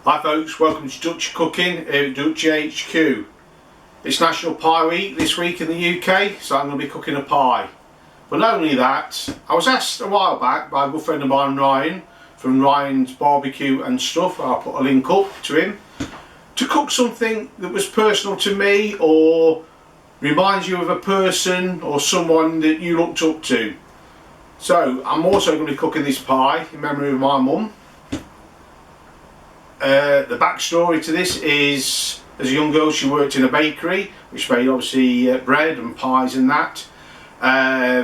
Hi folks, welcome to Dutchy Cooking here at Dutchy HQ. It's National Pie Week this week in the UK, so I'm going to be cooking a pie. But not only that, I was asked a while back by a good friend of mine, Ryan, from Ryan's Barbecue and Stuff, I'll put a link up to him, to cook something that was personal to me or reminds you of a person or someone that you looked up to. So I'm also going to be cooking this pie in memory of my mum. The backstory to this is, as a young girl she worked in a bakery which made obviously bread and pies and that.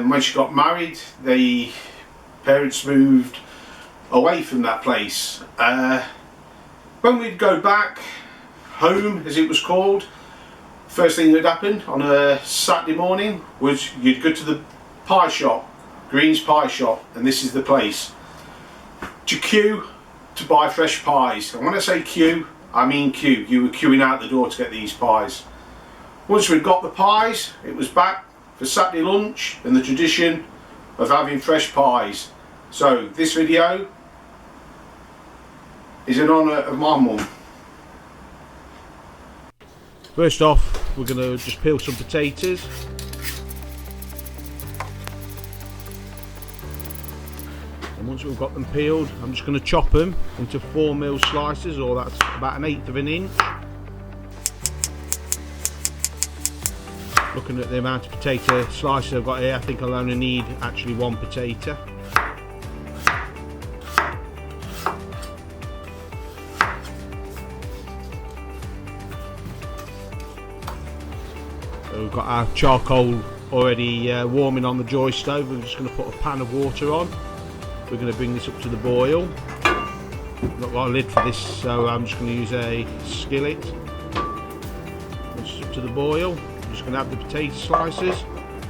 When she got married, the parents moved away from that place. When we'd go back home, as it was called, first thing that happened on a Saturday morning was you'd go to the pie shop, Green's Pie Shop, and this is the place, to queue to buy fresh pies. And when I say queue, I mean queue. You were queuing out the door to get these pies. Once we'd got the pies, it was back for Saturday lunch and the tradition of having fresh pies. So this video is in honour of my mum. First off, we're going to just peel some potatoes. Once we've got them peeled, I'm just going to chop them into 4mm slices, or that's about 1/8 of an inch. Looking at the amount of potato slices I've got here, I think I'll only need actually one potato. So we've got our charcoal already warming on the joy stove. We're just going to put a pan of water on. We're going to bring this up to the boil. I've not got a lid for this, so I'm just going to use a skillet. Once it's up to the boil, I'm just going to add the potato slices.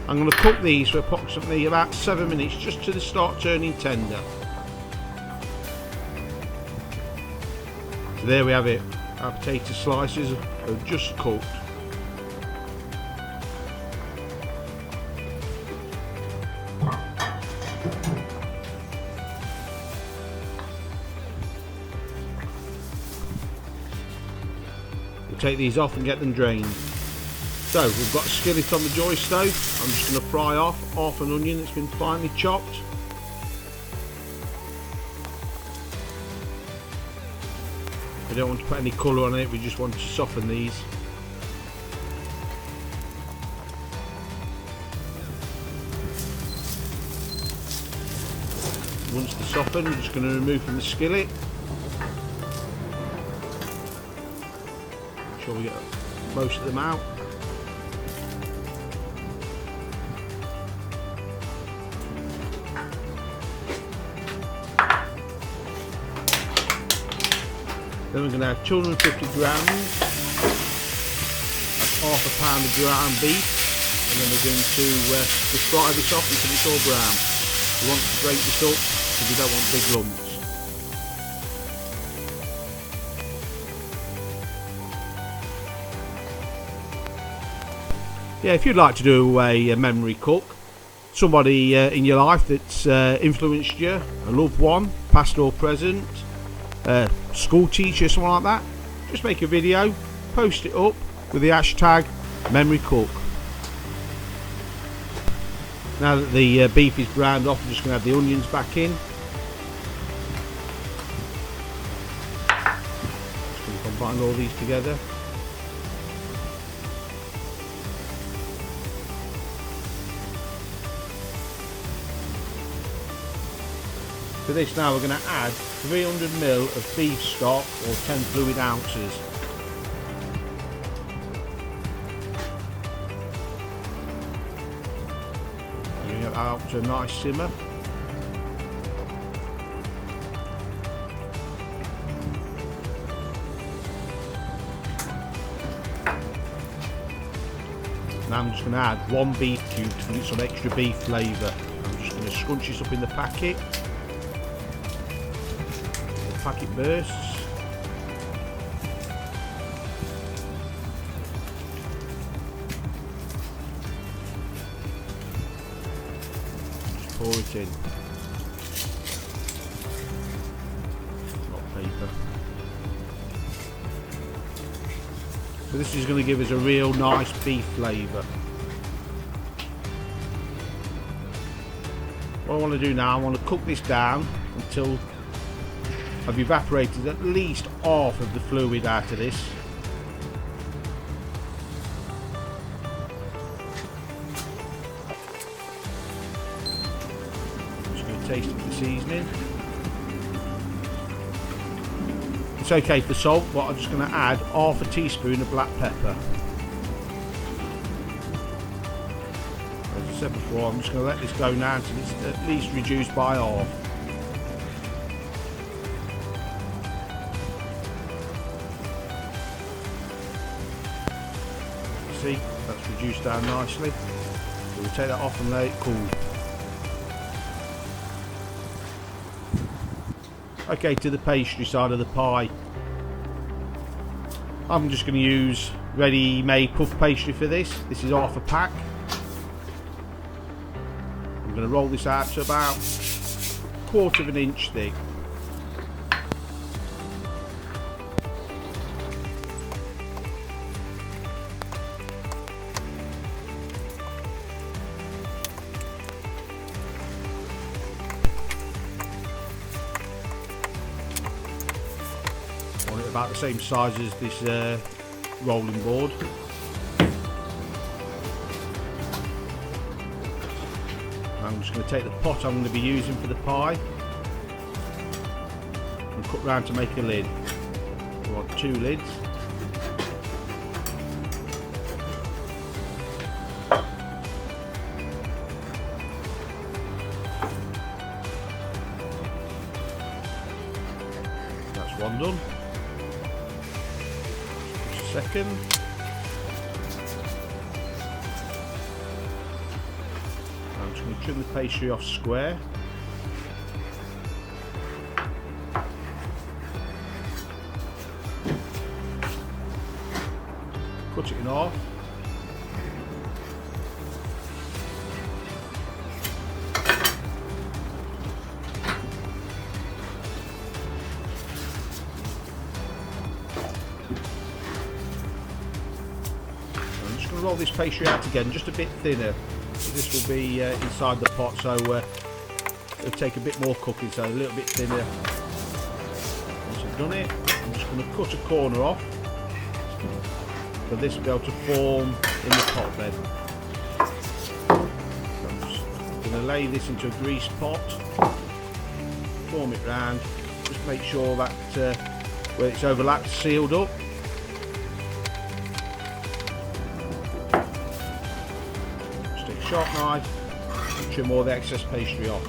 I'm going to cook these for approximately about 7 minutes, just to start turning tender. So there we have it. Our potato slices are just cooked. We'll take these off and get them drained. So we've got a skillet on the joy stove. I'm just going to fry off half an onion that's been finely chopped. We don't want to put any colour on it, we just want to soften these. Once they're softened, we're just going to remove from the skillet. Make sure we get most of them out. Then we're going to have 250 grams, that's half a pound of ground beef, and then we're going to just fry this off until it's all brown. We want to break this up because we don't want big lumps. Yeah, if you'd like to do a memory cook, somebody in your life that's influenced you, a loved one, past or present, school teacher, something like that, just make a video, post it up with the hashtag memory cook. Now that the beef is browned off, I'm just going to add the onions back in. Just going to combine all these together. For this now we're going to add 300ml of beef stock, or 10 fluid ounces. Bring it out to a nice simmer. Now I'm just going to add one beef cube to give it some extra beef flavour. I'm just going to scrunch this up in the packet. Packet bursts. Just pour it in. Not paper. So this is going to give us a real nice beef flavour. What I want to do now, I want to cook this down until I've evaporated at least half of the fluid out of this. Just going to taste of the seasoning. It's okay for salt, but I'm just going to add half a teaspoon of black pepper. As I said before, I'm just going to let this go now until it's at least reduced by half. See, that's reduced down nicely. So we'll take that off and let it cool. Okay, to the pastry side of the pie. I'm just going to use ready-made puff pastry for this. This is half a pack. I'm going to roll this out to about 1/4 of an inch thick. About the same size as this rolling board. I'm just going to take the pot I'm going to be using for the pie and cut round to make a lid. I want 2 lids. That's one done. Second. I'm just going to trim the pastry off square. Cut it in half. Roll this pastry out again, just a bit thinner. This will be inside the pot, so it'll take a bit more cooking, so a little bit thinner. Once I've done it, I'm just going to cut a corner off for this to be able to form in the pot then. So I'm just going to lay this into a greased pot, form it round, just make sure that where it's overlapped, sealed up. Sharp knife and trim all the excess pastry off.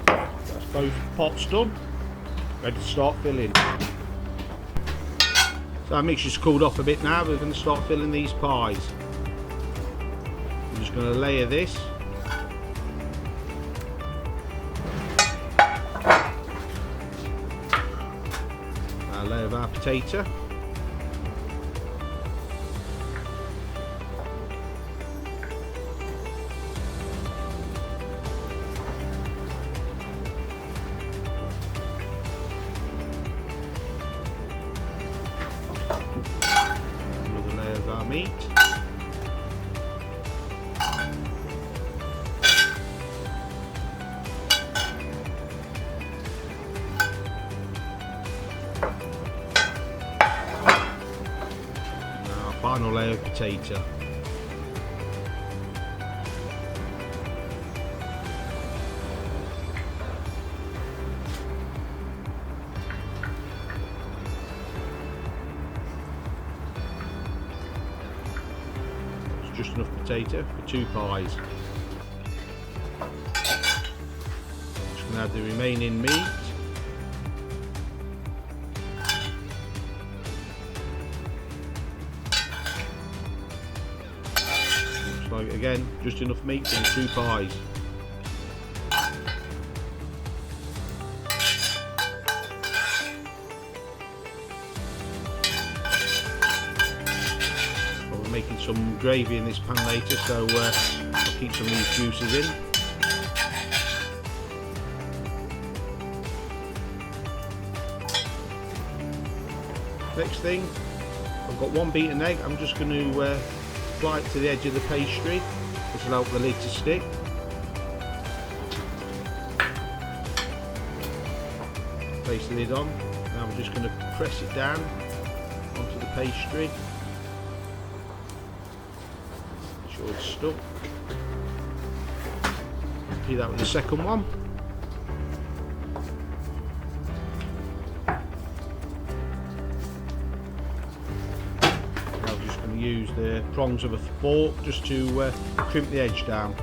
That's both pots done, ready to start filling. So our mixture's cooled off a bit now, we're going to start filling these pies. I'm just going to layer this. A layer of our potato. Another layer of our meat. Final layer of potato. It's just enough potato for 2 pies. Just going to add the remaining meat. Again, just enough meat for the 2 pies. some gravy in this pan later, so I'll keep some of these juices in. Next thing, I've got 1 beaten egg. I'm just going to apply it to the edge of the pastry. This will help the lid to stick. Place the lid on. Now I'm just going to press it down onto the pastry. Make sure it's stuck. Do that with the second one. Now I'm just going to use the prongs of a fork just to crimp the edge down.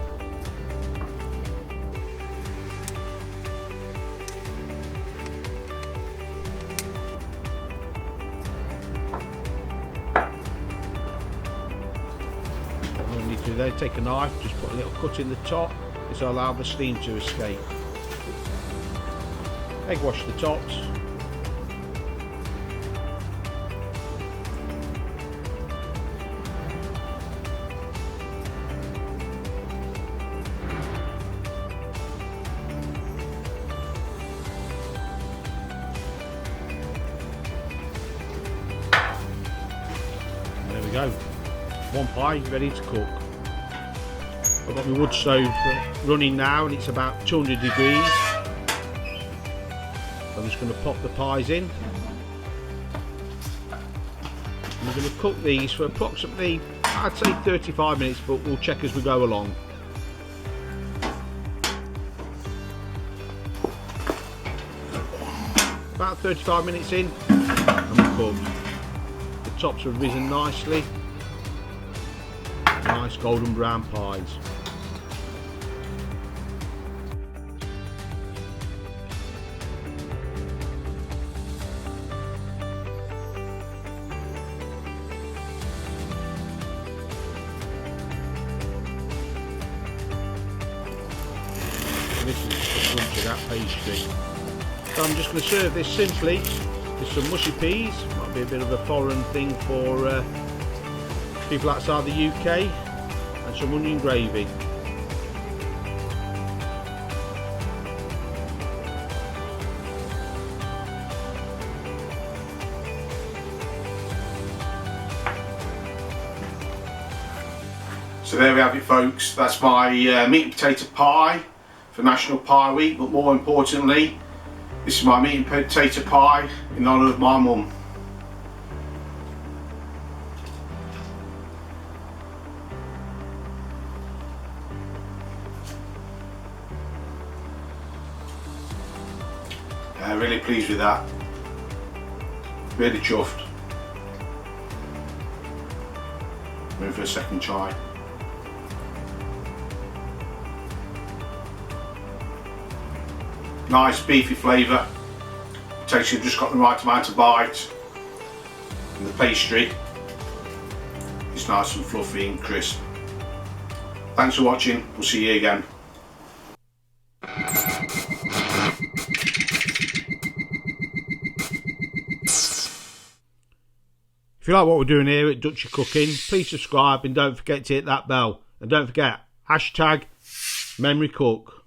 Then take a knife, just put a little cut in the top. This will allow the steam to escape. Egg wash the tops. There we go. One pie ready to cook. I've got my wood stove running now and it's about 200 degrees. I'm just going to pop the pies in. I'm going to cook these for approximately, I'd say 35 minutes, but we'll check as we go along. About 35 minutes in and we're cooked. The tops have risen nicely. Nice golden brown pies. And this is the crunch of that pastry. So I'm just going to serve this simply with some mushy peas. Might be a bit of a foreign thing for people outside the UK, and some onion gravy. So there we have it, folks. That's my meat and potato pie for National Pie Week, but more importantly, this is my meat and potato pie in honour of my mum. Really pleased with that. Really chuffed. Move for a second try. Nice beefy flavour. Tastes you've just got the right amount of bite. And the pastry is nice and fluffy and crisp. Thanks for watching. We'll see you again. If you like what we're doing here at Dutchy Cooking, please subscribe and don't forget to hit that bell. And don't forget, #MemoryCook.